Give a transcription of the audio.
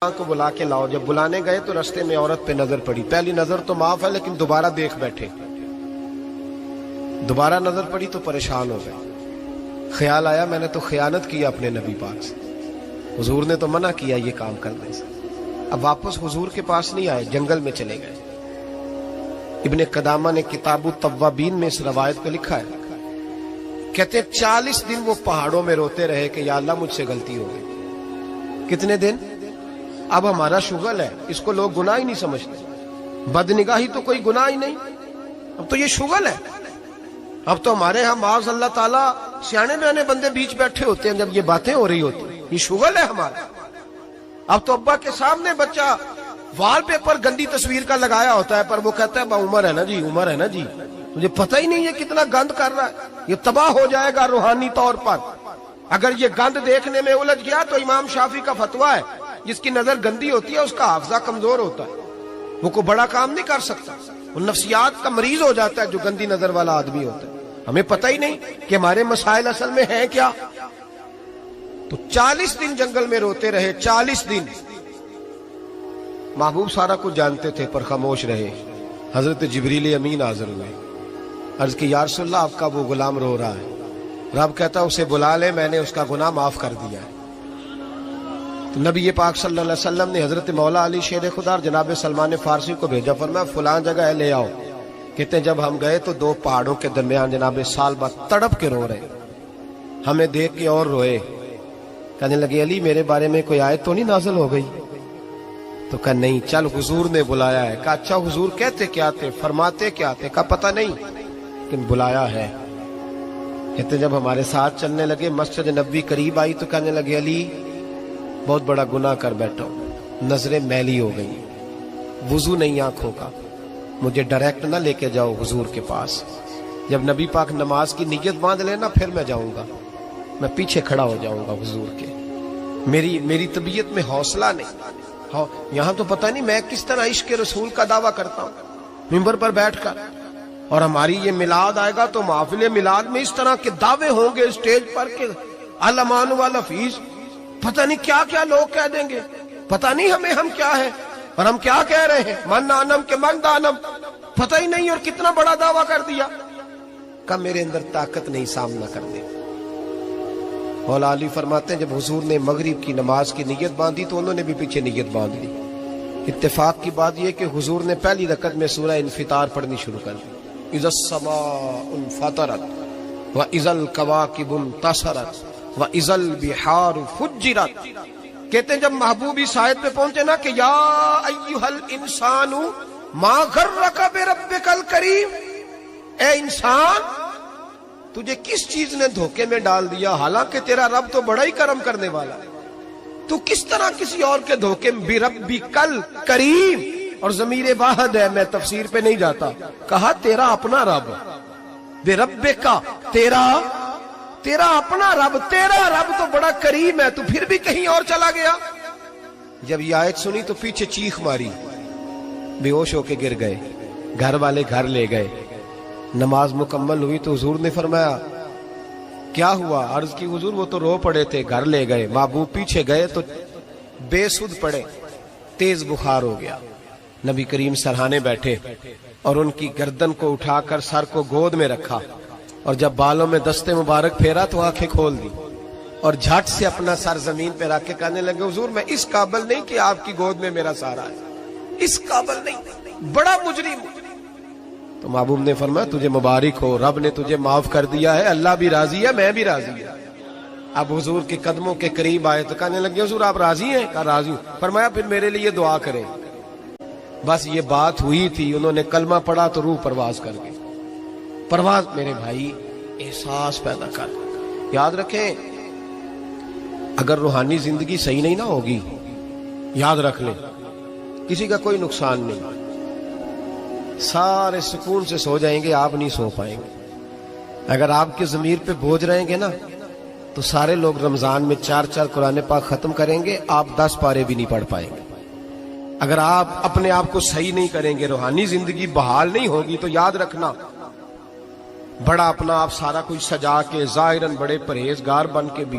کو بلا کے لاؤ. جب بلانے گئے تو رستے میں عورت پہ نظر پڑی. پہلی نظر تو معاف ہے لیکن دوبارہ دیکھ بیٹھے. دوبارہ نظر پڑی تو پریشان ہو گئے. خیال آیا میں نے تو خیانت کی اپنے نبی پاک سے. حضور نے تو منع کیا یہ کام کرنے سے. اب واپس حضور کے پاس نہیں آئے, جنگل میں چلے گئے. ابن قدامہ نے کتاب التوابین میں اس روایت کو لکھا ہے. کہتے 40 دن وہ پہاڑوں میں روتے رہے کہ یا اللہ مجھ سے غلطی ہو گئی. کتنے دن؟ اب ہمارا شغل ہے, اس کو لوگ گناہ ہی نہیں سمجھتے. بدنگاہی تو کوئی گناہ ہی نہیں, اب تو یہ شغل ہے. اب تو ہمارے ہاں معاذ اللہ تعالیٰ سیانے بیانے بندے بیچ بیٹھے ہوتے ہیں جب یہ باتیں ہو رہی ہوتی ہیں. یہ شغل ہے ہمارا. اب تو ابا کے سامنے بچہ وال پیپر گندی تصویر کا لگایا ہوتا ہے پر وہ کہتا ہے عمر ہے نا جی, عمر ہے نا جی. مجھے پتہ ہی نہیں یہ کتنا گند کر رہا ہے. یہ تباہ ہو جائے گا روحانی طور پر. اگر یہ گند دیکھنے میں الجھ گیا تو امام شافعی کا فتویٰ ہے جس کی نظر گندی ہوتی ہے اس کا حافظہ کمزور ہوتا ہے, وہ کوئی بڑا کام نہیں کر سکتا. وہ نفسیات کا مریض ہو جاتا ہے جو گندی نظر والا آدمی ہوتا ہے. ہمیں پتہ ہی نہیں کہ ہمارے مسائل اصل میں ہیں کیا. تو 40 دن جنگل میں روتے رہے. 40 دن محبوب سارا کچھ جانتے تھے پر خاموش رہے. حضرت جبریل امین حاضر ہوئے. عرض کی یا رسول اللہ آپ کا وہ غلام رو رہا ہے. رب کہتا اسے بلا لے, میں نے اس کا گناہ معاف کر دیا ہے. تو نبی پاک صلی اللہ علیہ وسلم نے حضرت مولا علی شیر خدا اور جناب سلمان فارسی کو بھیجا, فرمایا فلاں جگہ ہے لے آؤ. کہتے ہیں جب ہم گئے تو 2 پہاڑوں کے درمیان جناب سالبہ تڑپ کے رو رہے. ہمیں دیکھ کے اور روئے. کہنے لگے علی میرے بارے میں کوئی آیت تو نہیں نازل ہو گئی؟ تو کہا نہیں, چل حضور نے بلایا ہے. کہا اچھا حضور کہتے کیا تھے, فرماتے کیا تھے؟ کہا پتہ نہیں لیکن بلایا ہے. کہتے جب ہمارے ساتھ چلنے لگے مسجد نبوی قریب آئی تو کہنے لگے علی بہت بڑا گناہ کر بیٹھا ہوں, نظریں میلی ہو گئی, وضو نہیں آنکھوں کا, مجھے ڈائریکٹ نہ لے کے جاؤ حضور کے پاس. جب نبی پاک نماز کی نیت باندھ لینا پھر میں جاؤں گا, میں پیچھے کھڑا ہو جاؤں گا حضور کے. میری طبیعت میں حوصلہ نہیں. یہاں تو پتہ نہیں میں کس طرح عشق رسول کا دعویٰ کرتا ہوں ممبر پر بیٹھ کر, اور ہماری یہ میلاد آئے گا تو محفل میلاد میں اس طرح کے دعوے ہوں گے اسٹیج پر کہ علمان والحفیظ, پتہ نہیں کیا کیا لوگ کہہ دیں گے. پتہ نہیں ہم کیا ہے اور ہم کیا کہہ رہے ہیں. من آنم کے من دانم, پتہ ہی نہیں اور کتنا بڑا دعویٰ کر دیا. کہ میرے اندر طاقت نہیں سامنا کر دے. مولا علی فرماتے ہیں جب حضور نے مغرب کی نماز کی نیت باندھی تو انہوں نے بھی پیچھے نیت باندھ لی. اتفاق کی بات یہ کہ حضور نے پہلی رکعت میں سورہ انفطار پڑھنی شروع کر دی. اذا السماء انفطرت واذا الكواكب انتصرت واذا البحار فجرت. کہتے ہیں جب محبوب اس آیت پہ پہنچے نا کہ یا ایھا الانسان ما غرک بربک الکریم, اے انسان تجھے کس چیز نے دھوکے میں ڈال دیا, حالانکہ تیرا رب تو بڑا ہی کرم کرنے والا ہے. تو کس طرح کسی اور کے دھوکے میں بربک الکریم, اور ضمیر واحد ہے, میں تفسیر پہ نہیں جاتا. کہا تیرا اپنا رب, بربک کا تیرا اپنا رب, تیرا رب تو بڑا کریم ہے, تو پھر بھی کہیں اور چلا گیا. جب یہ آیت سنی تو پیچھے چیخ ماری, بے ہوش ہو کے گر گئے. گھر والے گھر لے گئے. نماز مکمل ہوئی تو حضور نے فرمایا کیا ہوا؟ عرض کی حضور وہ تو رو پڑے تھے, گھر لے گئے. محبوب پیچھے گئے تو بے سدھ پڑے, تیز بخار ہو گیا. نبی کریم سرہانے بیٹھے اور ان کی گردن کو اٹھا کر سر کو گود میں رکھا, اور جب بالوں میں دستے مبارک پھیرا تو آنکھیں کھول دی اور جھٹ سے اپنا سر زمین پہ رکھ کے کہنے لگے حضور میں اس قابل نہیں کہ آپ کی گود میں میرا سارا ہے, اس قابل نہیں, بڑا مجرم. تو محبوب نے فرمایا تجھے مبارک ہو, رب نے تجھے معاف کر دیا ہے, اللہ بھی راضی ہے, میں بھی راضی ہوں. اب حضور کے قدموں کے قریب آئے تو کہنے لگے حضور آپ راضی ہیں؟ کہا راضی ہوں. فرمایا پھر میرے لیے دعا کریں. بس یہ بات ہوئی تھی, انہوں نے کلمہ پڑھا تو روح پرواز کر گئی. پرواز میرے بھائی احساس پیدا کر. یاد رکھیں اگر روحانی زندگی صحیح نہیں نہ ہوگی, یاد رکھ لیں کسی کا کوئی نقصان نہیں. سارے سکون سے سو جائیں گے, آپ نہیں سو پائیں گے. اگر آپ کے ضمیر پہ بوجھ رہیں گے نا تو سارے لوگ رمضان میں 4 قرآن پاک ختم کریں گے, آپ 10 پارے بھی نہیں پڑھ پائیں گے. اگر آپ اپنے آپ کو صحیح نہیں کریں گے, روحانی زندگی بحال نہیں ہوگی, تو یاد رکھنا بڑا اپنا آپ سارا کچھ سجا کے ظاہراً بڑے پرہیزگار بن کے بھی